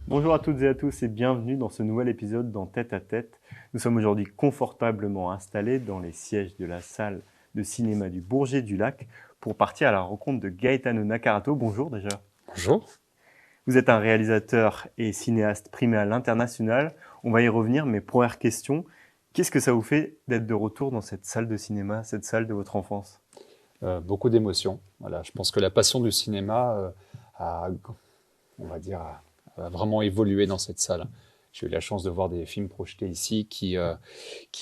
Bonjour à toutes et à tous et bienvenue dans ce nouvel épisode dans Tête à Tête. Nous sommes aujourd'hui confortablement installés dans les sièges de la salle de cinéma du Bourget du Lac pour partir à la rencontre de Gaetano Nakarato. Bonjour déjà. Bonjour. Vous êtes un réalisateur et cinéaste primé à l'international. On va y revenir, mais première question, qu'est-ce que ça vous fait d'être de retour dans cette salle de cinéma, cette salle de votre enfance? Beaucoup d'émotions. Voilà, je pense que la passion du cinéma a, on va dire, a vraiment évolué dans cette salle. J'ai eu la chance de voir des films projetés ici qui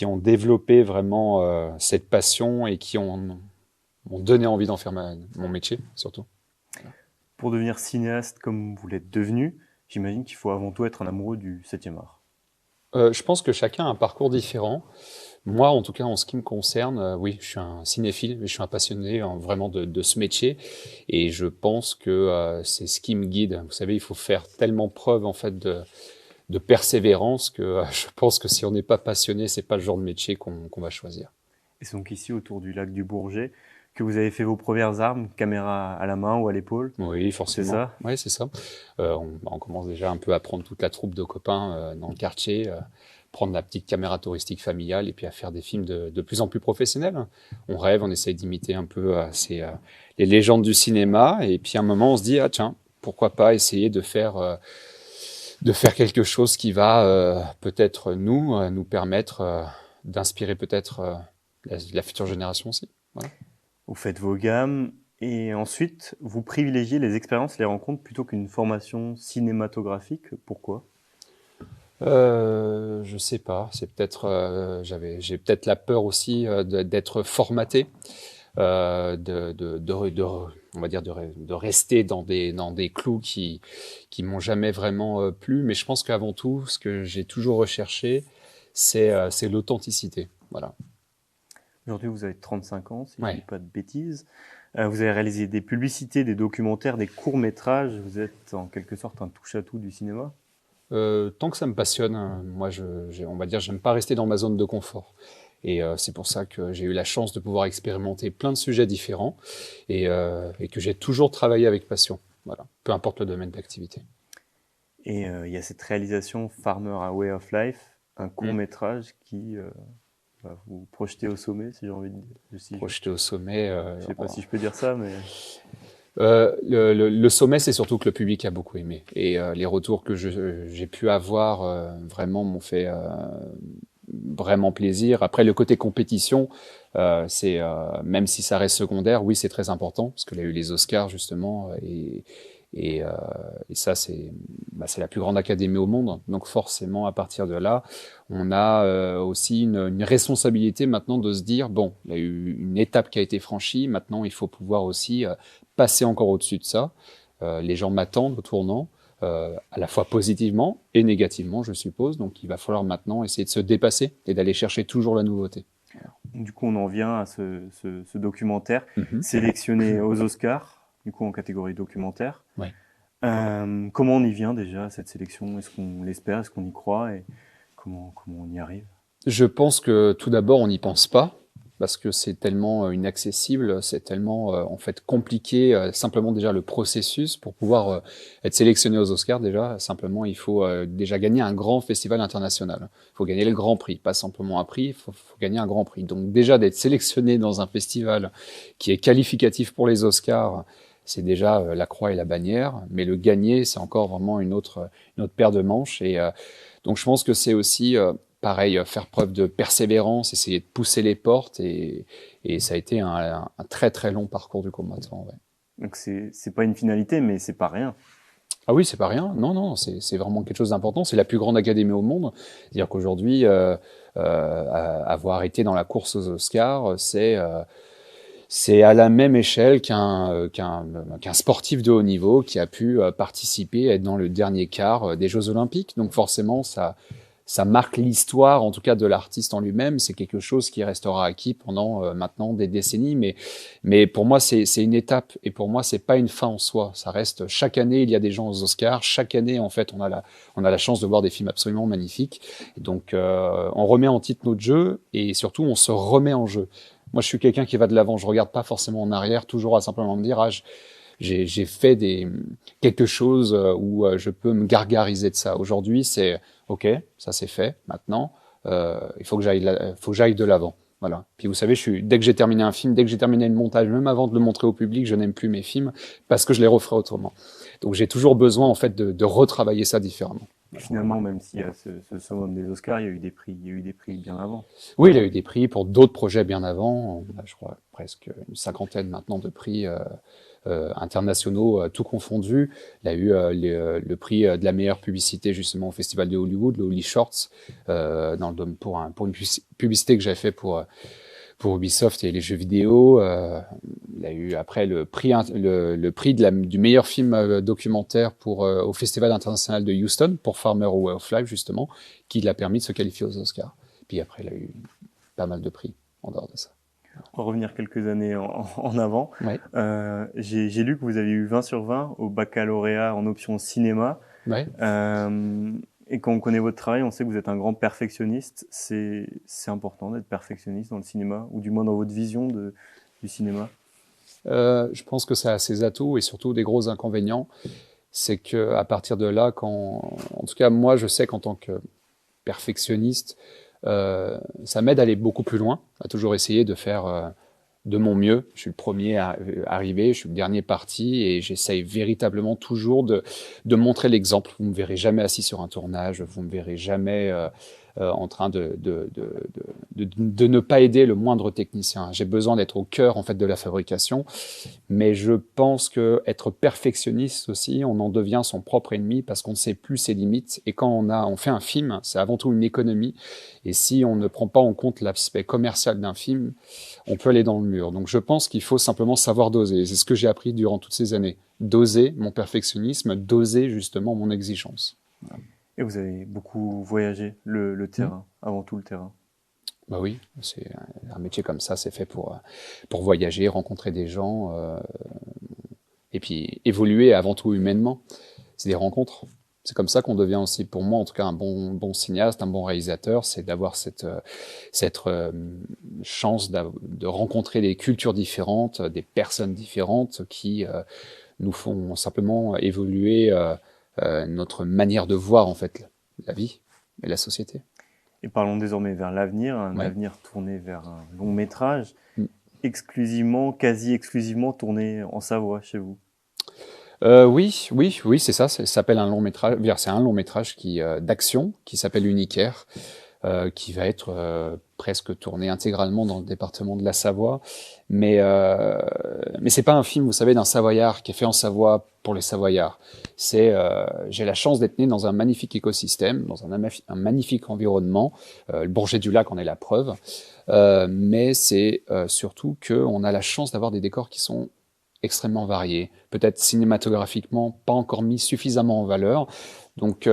ont développé vraiment cette passion et qui m'ont donné envie d'en faire mon métier, surtout. Pour devenir cinéaste comme vous l'êtes devenu, j'imagine qu'il faut avant tout être un amoureux du 7e art. Je pense que chacun a un parcours différent. Moi, en tout cas, en ce qui me concerne, oui, je suis un cinéphile, mais je suis un passionné vraiment de ce métier, et je pense que c'est ce qui me guide. Vous savez, il faut faire tellement preuve en fait de persévérance que je pense que si on n'est pas passionné, c'est pas le genre de métier qu'on va choisir. Et c'est donc ici, autour du lac du Bourget, que vous avez fait vos premières armes, caméra à la main ou à l'épaule, Oui, c'est forcément. ça? Oui, c'est ça. On commence déjà un peu à prendre toute la troupe de copains dans le quartier, prendre la petite caméra touristique familiale et puis à faire des films de plus en plus professionnels. On rêve, on essaye d'imiter un peu les légendes du cinéma, et puis à un moment on se dit, ah tiens, pourquoi pas essayer de faire quelque chose qui va peut-être nous permettre d'inspirer peut-être la future génération aussi. Voilà. Vous faites vos gammes et ensuite vous privilégiez les expériences, les rencontres plutôt qu'une formation cinématographique. Pourquoi? Je sais pas. C'est peut-être, j'ai peut-être la peur aussi d'être formaté, on va dire de rester dans des clous qui m'ont jamais vraiment plu. Mais je pense qu'avant tout, ce que j'ai toujours recherché, c'est l'authenticité. Voilà. Aujourd'hui, vous avez 35 ans, si je ne dis Ouais. pas de bêtises. Vous avez réalisé des publicités, des documentaires, des courts-métrages. Vous êtes en quelque sorte un touche-à-tout du cinéma. Tant que ça me passionne, moi, on va dire, j'aime pas rester dans ma zone de confort. Et c'est pour ça que j'ai eu la chance de pouvoir expérimenter plein de sujets différents, et que j'ai toujours travaillé avec passion. Voilà, peu importe le domaine d'activité. Et il y a cette réalisation Farmer a Way of Life, un Hmm. court-métrage qui va vous projeter au sommet, si j'ai envie de dire. Projeté au sommet. Je sais pas si je peux dire ça, mais Le sommet, c'est surtout que le public a beaucoup aimé. Et les retours que j'ai pu avoir vraiment m'ont fait vraiment plaisir. Après, le côté compétition, même si ça reste secondaire, oui, c'est très important parce qu'il y a eu les Oscars justement, et, euh, et ça, c'est la plus grande académie au monde. Donc forcément, à partir de là, on a aussi une responsabilité maintenant de se dire bon, il y a eu une étape qui a été franchie. Maintenant, il faut pouvoir aussi passer encore au-dessus de ça. Les gens m'attendent au tournant, à la fois positivement et négativement, je suppose. Donc il va falloir maintenant essayer de se dépasser et d'aller chercher toujours la nouveauté. du coup, on en vient à ce documentaire Mhm. sélectionné aux Oscars, du coup en catégorie documentaire. Ouais. Comment on y vient déjà à cette sélection? Est-ce qu'on l'espère? Est-ce qu'on y croit? Et comment on y arrive? Je pense que tout d'abord, on n'y pense pas parce que c'est tellement inaccessible, c'est tellement en fait compliqué. Simplement déjà le processus pour pouvoir être sélectionné aux Oscars, déjà simplement il faut déjà gagner un grand festival international. Il faut gagner le Grand Prix, pas simplement un prix, faut gagner un Grand Prix. Donc déjà d'être sélectionné dans un festival qui est qualificatif pour les Oscars, c'est déjà la croix et la bannière. Mais le gagner, c'est encore vraiment une autre paire de manches. Et donc je pense que c'est aussi pareil, faire preuve de persévérance, essayer de pousser les portes, et ça a été un très très long parcours du combattant. Ouais. Donc c'est pas une finalité, mais c'est pas rien. Ah oui, c'est pas rien. Non, non, c'est vraiment quelque chose d'important. C'est la plus grande académie au monde. C'est-à-dire qu'aujourd'hui, avoir été dans la course aux Oscars, c'est à la même échelle qu'un sportif de haut niveau qui a pu participer, être dans le dernier quart des Jeux Olympiques. Donc forcément, ça marque l'histoire, en tout cas de l'artiste en lui-même. C'est quelque chose qui restera acquis pendant maintenant des décennies. Mais pour moi, c'est une étape. Et pour moi, c'est pas une fin en soi. Ça reste, chaque année, il y a des gens aux Oscars. Chaque année, en fait, on a la chance de voir des films absolument magnifiques. Et donc, on remet en titre notre jeu, et surtout, on se remet en jeu. Moi, je suis quelqu'un qui va de l'avant. Je regarde pas forcément en arrière, toujours à simplement me dire, j'ai fait quelque chose où je peux me gargariser de ça. Aujourd'hui, c'est OK, ça c'est fait. Maintenant, il faut que j'aille de l'avant. Voilà. Puis vous savez, dès que j'ai terminé un film, dès que j'ai terminé le montage, même avant de le montrer au public, je n'aime plus mes films parce que je les referai autrement. Donc j'ai toujours besoin en fait de retravailler ça différemment. Finalement, même s'il y a ce summum des Oscars, il y a eu des prix, il y a eu des prix bien avant. Oui, il a eu des prix pour d'autres projets bien avant. On a, je crois, presque une cinquantaine maintenant de prix internationaux, tout confondus. Il a eu le prix de la meilleure publicité justement au Festival de Hollywood, le Holly Shorts, pour une publicité que j'avais fait pour Ubisoft et les jeux vidéo. Il a eu après le prix du meilleur film documentaire au Festival international de Houston pour Farmer Way of Life justement, qui l'a permis de se qualifier aux Oscars. Puis après, il a eu pas mal de prix en dehors de ça. On va revenir quelques années en avant. Ouais. J'ai lu que vous avez eu 20 sur 20 au baccalauréat en option cinéma. Ouais. Et quand on connaît votre travail, on sait que vous êtes un grand perfectionniste. C'est important d'être perfectionniste dans le cinéma, ou du moins dans votre vision du cinéma. Je pense que ça a ses atouts et surtout des gros inconvénients. C'est que à partir de là, en tout cas moi, je sais qu'en tant que perfectionniste, ça m'aide à aller beaucoup plus loin, à toujours essayer de faire de mon mieux. Je suis le premier à arriver, je suis le dernier parti et j'essaye véritablement toujours de montrer l'exemple. Vous me verrez jamais assis sur un tournage, vous me verrez jamais en train de ne pas aider le moindre technicien. J'ai besoin d'être au cœur en fait de la fabrication, mais je pense que être perfectionniste aussi, on en devient son propre ennemi parce qu'on ne sait plus ses limites. Et quand on fait un film, c'est avant tout une économie. Et si on ne prend pas en compte l'aspect commercial d'un film, on peut aller dans le mur. Donc je pense qu'il faut simplement savoir doser. C'est ce que j'ai appris durant toutes ces années. Doser mon perfectionnisme, doser justement mon exigence. Voilà. Et vous avez beaucoup voyagé, le terrain, avant tout le terrain. Bah oui, c'est un métier comme ça, c'est fait pour voyager, rencontrer des gens, et puis évoluer avant tout humainement. C'est des rencontres. C'est comme ça qu'on devient aussi, pour moi en tout cas, un bon cinéaste, un bon réalisateur, c'est d'avoir cette chance de rencontrer des cultures différentes, des personnes différentes qui nous font simplement évoluer notre manière de voir en fait la vie et la société. Et parlons désormais vers l'avenir, un avenir tourné vers un long métrage, quasi exclusivement tourné en Savoie chez vous. Oui, c'est ça. Ça s'appelle un long métrage. C'est un long métrage d'action qui s'appelle Unicaire, qui va être presque tourné intégralement dans le département de la Savoie. Mais c'est pas un film, vous savez, d'un Savoyard qui est fait en Savoie pour les Savoyards. J'ai la chance d'être né dans un magnifique écosystème, dans un magnifique environnement. Le Bourget-du-Lac en est la preuve. Mais c'est surtout qu'on a la chance d'avoir des décors qui sont extrêmement variés, peut-être cinématographiquement pas encore mis suffisamment en valeur. Donc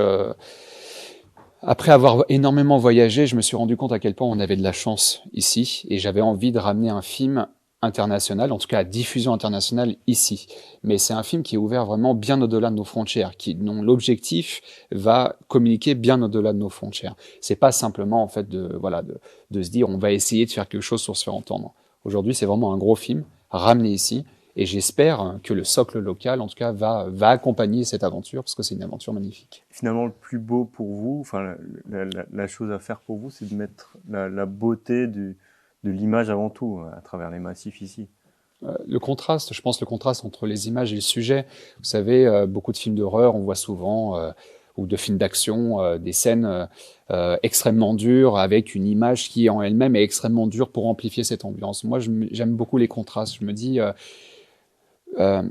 après avoir énormément voyagé, je me suis rendu compte à quel point on avait de la chance ici et j'avais envie de ramener un film international, en tout cas à diffusion internationale ici. Mais c'est un film qui est ouvert vraiment bien au-delà de nos frontières, dont l'objectif va communiquer bien au-delà de nos frontières. C'est pas simplement en fait de se dire on va essayer de faire quelque chose pour se faire entendre. Aujourd'hui, c'est vraiment un gros film ramené ici. Et j'espère que le socle local, en tout cas, va accompagner cette aventure, parce que c'est une aventure magnifique. Finalement, le plus beau pour vous, enfin, la chose à faire pour vous, c'est de mettre la beauté de l'image avant tout, à travers les massifs ici. Le contraste entre les images et le sujet. Vous savez, beaucoup de films d'horreur, on voit souvent, ou de films d'action, des scènes extrêmement dures, avec une image qui, en elle-même, est extrêmement dure pour amplifier cette ambiance. Moi, j'aime beaucoup les contrastes. Je me dis...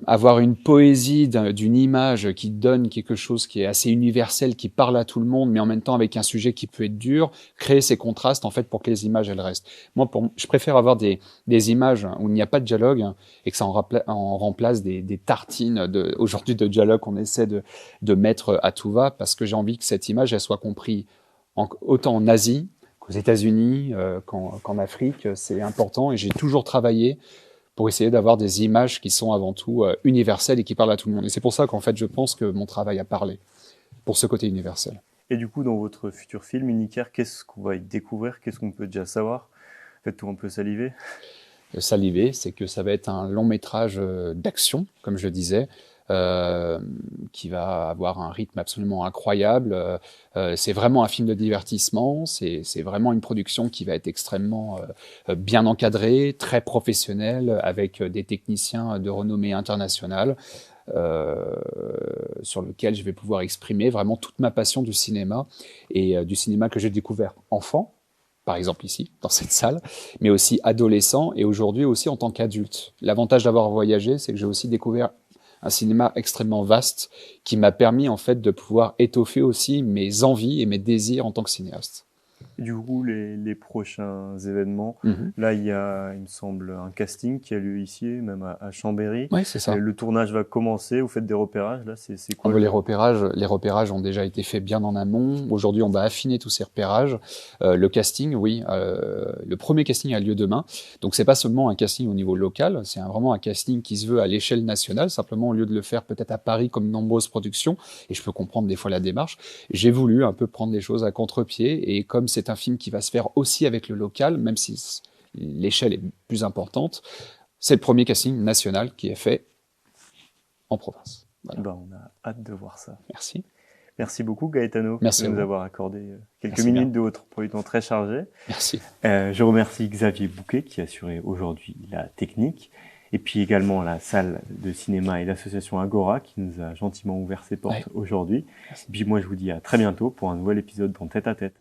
avoir une poésie d'une image qui donne quelque chose qui est assez universel, qui parle à tout le monde, mais en même temps avec un sujet qui peut être dur, créer ces contrastes en fait pour que les images elles restent. Moi, je préfère avoir des images où il n'y a pas de dialogue et que ça en remplace des tartines aujourd'hui de dialogue qu'on essaie de mettre à tout va, parce que j'ai envie que cette image elle soit comprise autant en Asie qu'aux États-Unis, qu'en Afrique. C'est important et j'ai toujours travaillé pour essayer d'avoir des images qui sont avant tout universelles et qui parlent à tout le monde. Et c'est pour ça qu'en fait, je pense que mon travail a parlé, pour ce côté universel. Et du coup, dans votre futur film, Unicaire, qu'est-ce qu'on va y découvrir? Qu'est-ce qu'on peut déjà savoir? Faites-vous un peu saliver? saliver, c'est que ça va être un long métrage d'action, comme je disais, qui va avoir un rythme absolument incroyable. C'est vraiment un film de divertissement, c'est vraiment une production qui va être extrêmement bien encadrée, très professionnelle, avec des techniciens de renommée internationale, sur lequel je vais pouvoir exprimer vraiment toute ma passion du cinéma, et du cinéma que j'ai découvert enfant, par exemple ici, dans cette salle, mais aussi adolescent, et aujourd'hui aussi en tant qu'adulte. L'avantage d'avoir voyagé, c'est que j'ai aussi découvert un cinéma extrêmement vaste qui m'a permis en fait de pouvoir étoffer aussi mes envies et mes désirs en tant que cinéaste. Et du coup, les prochains événements, Mhm. là, il y a, il me semble, un casting qui a lieu ici, même à Chambéry. Oui, c'est ça. Le tournage va commencer, vous faites des repérages, là, c'est quoi Les repérages ont déjà été faits bien en amont. Aujourd'hui, on va affiner tous ces repérages. Le casting, oui, le premier casting a lieu demain. Donc, c'est pas seulement un casting au niveau local, c'est vraiment un casting qui se veut à l'échelle nationale. Simplement, au lieu de le faire peut-être à Paris comme nombreuses productions, et je peux comprendre des fois la démarche, j'ai voulu un peu prendre les choses à contre-pied. Et comme c'est un film qui va se faire aussi avec le local, même si l'échelle est plus importante, c'est le premier casting national qui est fait en province. Voilà. Ben, on a hâte de voir ça. Merci. Merci beaucoup Gaetano Merci de à nous vous. avoir accordé quelques Merci minutes bien. de votre emploi du temps très chargé. Merci. Je remercie Xavier Bouquet qui a assuré aujourd'hui la technique, et puis également la salle de cinéma et l'association Agora qui nous a gentiment ouvert ses portes aujourd'hui. Et puis moi je vous dis à très bientôt pour un nouvel épisode dans Tête à Tête.